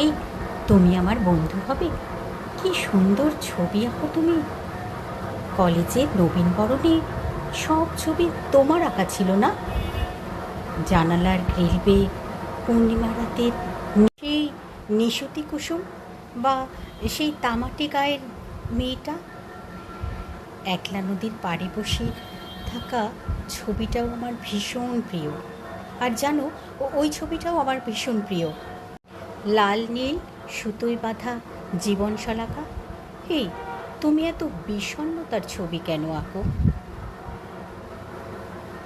এই, তুমি আমার বন্ধু হবে? কি সুন্দর ছবি আঁকো তুমি। কলেজের নবীনবরণে সব ছবি তোমার আঁকা ছিল না? জানালার গ্রিল বেয়ে পূর্ণিমা রাতের সেই নিশুতি কুসুম, বা সেই তামাটে গায়ের মেয়েটা, একলা নদীর পাড়ে বসে থাকা ছবিটাও আমার ভীষণ প্রিয়। আর জানো, ওই ছবিটাও আমার ভীষণ প্রিয়। লাল নীল সুতোয় বাঁধা জীবন শলাকা। এই, তুমি এত বিষণ্ণতার ছবি কেন আঁকো?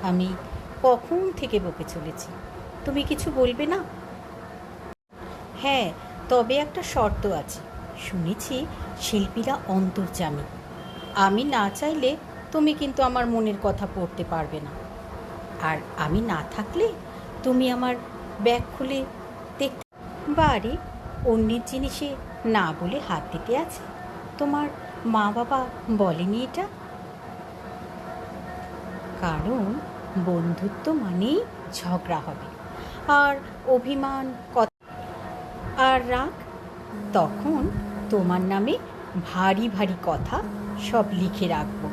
আমি কখন থেকে বকে চলেছি, তুমি কিছু বলবে না? হ্যাঁ, তবে একটা শর্ত আছে। শুনেছি শিল্পীরা অন্তর্যামী। আমি না চাইলে তুমি কিন্তু আমার মনের কথা পড়তে পারবে না। আর আমি না থাকলে তুমি আমার ব্যাগ খুলে দেখতে, বাড়ি অন্যের জিনিসে না বলে হাত দিতে আছে? তোমার মা বাবা বলেনি এটা? কারণ বন্ধুত্ব মানেই ঝগড়া হবে, আর অভিমান, আর রাগ। তখন তোমার নামে ভারী ভারী কথা সব লিখে রাখবো।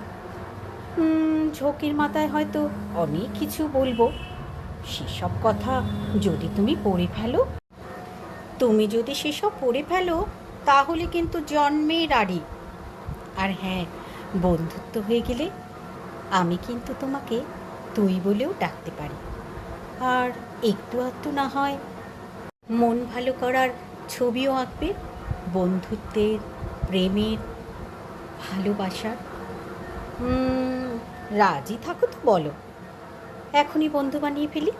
ঝোঁকের মাথায় হয়তো অনেক কিছু বলবো। সেসব কথা যদি তুমি পড়ে ফেলো, তাহলে কিন্তু জন্মের আড়ি। আর হ্যাঁ, বন্ধুত্ব হয়ে গেলে আমি কিন্তু তোমাকে তুই বলেও ডাকতে পারি। আর একটু আধটু না হয় মন ভালো করার ছবিও আঁকবে, বন্ধুত্বের, প্রেমের, ভালোবাসার। রাজি থাকো তো বলো, এখনই বন্ধু বানিয়ে ফেলি।